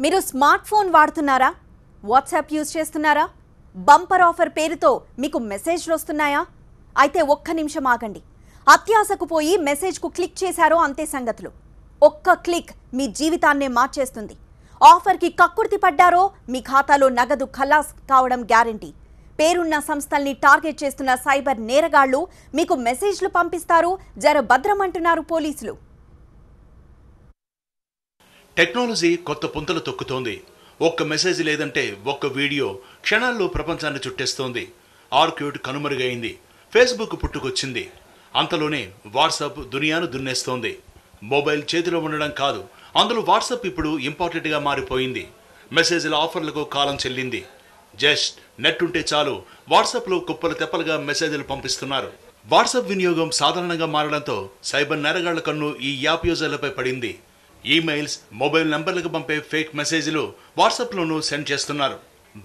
మీరు smart phone వాడుతున్నారా? WhatsApp use చేస్తున్నారా? బంపర్ ఆఫర్ పేరుతో మీకు మెసేజ్లు వస్తున్నాయా? అయితే ఒక్క నిమిషం ఆగండి. అత్యాశకు పోయి మెసేజ్కు క్లిక్ చేశారో అంతే సంగతులు. ఒక్క క్లిక్ మీ జీవితాన్నే మార్చేస్తుంది. ఆఫర్కి కక్కుర్తి పడ్డారో మీ ఖాతాలో నగదు ఖలాస్ కావడం గ్యారంటీ. పేరున్న సంస్థల్ని టార్గెట్ చేస్తున్న సైబర్ నేరగాళ్లు మీకు మెసేజ్లు పంపిస్తారు. జర భద్రమంటున్నారు పోలీసులు. టెక్నాలజీ కొత్త పుంతలు తొక్కుతోంది. ఒక్క మెసేజ్ లేదంటే ఒక్క వీడియో క్షణాల్లో ప్రపంచాన్ని చుట్టేస్తోంది. ఆర్క్యూట్ కనుమరుగైంది. ఫేస్బుక్ పుట్టుకొచ్చింది. అంతలోనే వాట్సాప్ దునియాను దున్నేస్తోంది. మొబైల్ చేతిలో ఉండడం కాదు, అందులో వాట్సాప్ ఇప్పుడు ఇంపార్టెంట్గా మారిపోయింది. మెసేజ్ల ఆఫర్లకు కాలం చెల్లింది. జస్ట్ నెట్ ఉంటే చాలు వాట్సాప్లో కుప్పలు తెప్పలుగా మెసేజ్లు పంపిస్తున్నారు. వాట్సాప్ వినియోగం సాధారణంగా మారడంతో సైబర్ నేరగాళ్ల కన్ను ఈ యాప్ యూజర్లపై పడింది. ఈమెయిల్స్, మొబైల్ నంబర్లకు పంపే ఫేక్ మెసేజ్లు వాట్సాప్లోనూ సెండ్ చేస్తున్నారు.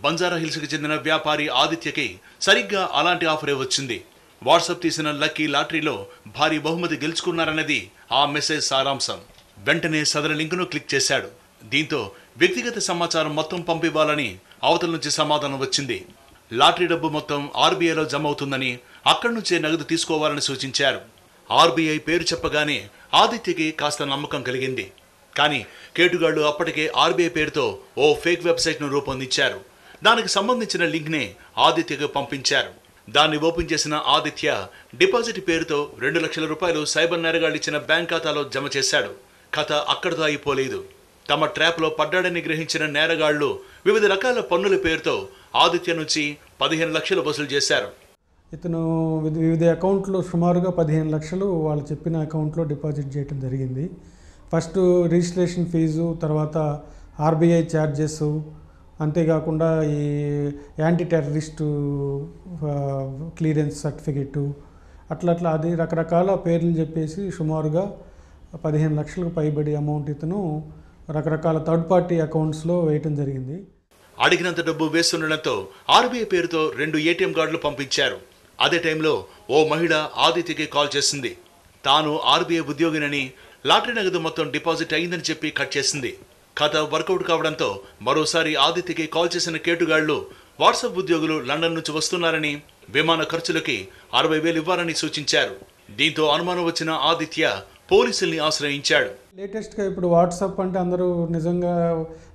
బంజారా హిల్స్కి చెందిన వ్యాపారి ఆదిత్యకి సరిగ్గా అలాంటి ఆఫరే వచ్చింది. వాట్సాప్ తీసిన లక్కీ లాటరీలో భారీ బహుమతి గెలుచుకున్నారన్నది ఆ మెసేజ్ సారాంశం. వెంటనే సదరు లింకును క్లిక్ చేశాడు. దీంతో వ్యక్తిగత సమాచారం మొత్తం పంపివ్వాలని అవతల నుంచి సమాధానం వచ్చింది. లాటరీ డబ్బు మొత్తం ఆర్బీఐలో జమ అవుతుందని, అక్కడి నుంచే నగదు తీసుకోవాలని సూచించారు. ఆర్బీఐ పేరు చెప్పగానే ఆదిత్యకి కాస్త నమ్మకం కలిగింది. కానీ కేటుగాళ్లు అప్పటికే ఆర్బీఐ పేరుతో ఓ ఫేక్ వెబ్సైట్ను రూపొందించారు. దానికి సంబంధించిన లింక్నే ఆదిత్యకు పంపించారు. దాన్ని ఓపెన్ చేసిన ఆదిత్య డిపాజిట్ పేరుతో 2 లక్షల రూపాయలు సైబర్ నేరగాళ్లు ఇచ్చిన బ్యాంక్ ఖాతాలో జమ చేశాడు. కథ అక్కడితో అయిపోలేదు. తమ ట్రాప్లో పడ్డాడని గ్రహించిన నేరగాళ్లు వివిధ రకాల పన్నుల పేరుతో ఆదిత్య నుంచి 15 లక్షలు వసూలు చేశారు. ఇతను వివిధ అకౌంట్లో సుమారుగా 15 లక్షలు వాళ్ళు చెప్పిన అకౌంట్లో డిపాజిట్ చేయడం జరిగింది. ఫస్ట్ రిజిస్ట్రేషన్ ఫీజు, తర్వాత ఆర్బీఐ ఛార్జెస్, అంతేకాకుండా ఈ యాంటీ టెర్రరిస్టు క్లియరెన్స్ సర్టిఫికెట్టు, అట్లా అది రకరకాల పేర్లు చెప్పేసి సుమారుగా 15 లక్షలకు పైబడి అమౌంట్ ఇతను రకరకాల థర్డ్ పార్టీ అకౌంట్స్లో వేయటం జరిగింది. అడిగినంత డబ్బు వేస్తుండడంతో ఆర్బీఐ పేరుతో 2 ఏటీఎం కార్డులు పంపించారు. అదే టైంలో ఓ మహిళ ఆదిత్యకి కాల్ చేసింది. తాను ఆర్బీఐ ఉద్యోగినని, లాటరీ నగదు మొత్తం డిపాజిట్ అయిందని చెప్పి కట్ చేసింది. కథ వర్కౌట్ కావడంతో మరోసారి ఆదిత్యకి కాల్ చేసిన కేటుగాళ్లు వాట్సాప్ ఉద్యోగులు లండన్ నుంచి వస్తున్నారని, విమాన ఖర్చులకి 60,000 ఇవ్వాలని సూచించారు. దీంతో అనుమానం వచ్చిన ఆదిత్య పోలీసుల్ని ఆశ్రయించాడు. లేటెస్ట్గా ఇప్పుడు వాట్సాప్ అంటే అందరూ నిజంగా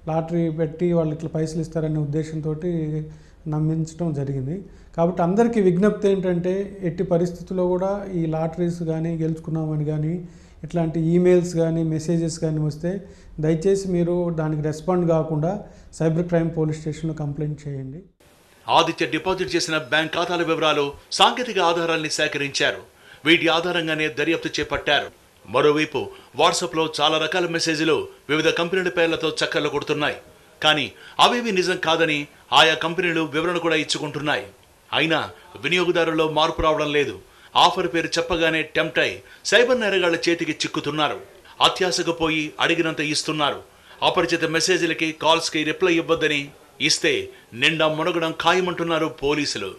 లాటరీ పెట్టి వాళ్ళు ఇట్లా పైసలు ఇస్తారనే ఉద్దేశంతో నమ్మించడం జరిగింది. కాబట్టి అందరికీ విజ్ఞప్తి ఏంటంటే, ఎట్టి పరిస్థితుల్లో కూడా ఈ లాటరీస్ కానీ, గెలుచుకున్నామని కానీ, ఇట్లాంటి ఈమెయిల్స్ కానీ, మెసేజెస్ కానీ వస్తే దయచేసి మీరు దానికి రెస్పాండ్ కాకుండా సైబర్ క్రైమ్ పోలీస్ స్టేషన్లో కంప్లైంట్ చేయండి. ఆదిత్య డిపాజిట్ చేసిన బ్యాంక్ ఖాతాల వివరాలు, సాంకేతిక ఆధారాల్ని సేకరించారు. వీటి ఆధారంగానే దర్యాప్తు చేపట్టారు. మరోవైపు వాట్సాప్లో చాలా రకాల మెసేజ్లు వివిధ కంపెనీల పేర్లతో చక్కర్లు కొడుతున్నాయి. కానీ అవేవి నిజం కాదని ఆయా కంపెనీలు వివరణ కూడా ఇచ్చుకుంటున్నాయి. అయినా వినియోగదారుల్లో మార్పు రావడం లేదు. ఆఫర్ పేరు చెప్పగానే టెంప్ట్ అయి సైబర్ నేరగాళ్ల చేతికి చిక్కుతున్నారు. అత్యాశకు పోయి అడిగినంత ఇస్తున్నారు. అపరిచిత మెసేజ్లకి, కాల్స్కి రిప్లై ఇవ్వద్దని, ఇస్తే నిండా మునగడం ఖాయమంటున్నారు పోలీసులు.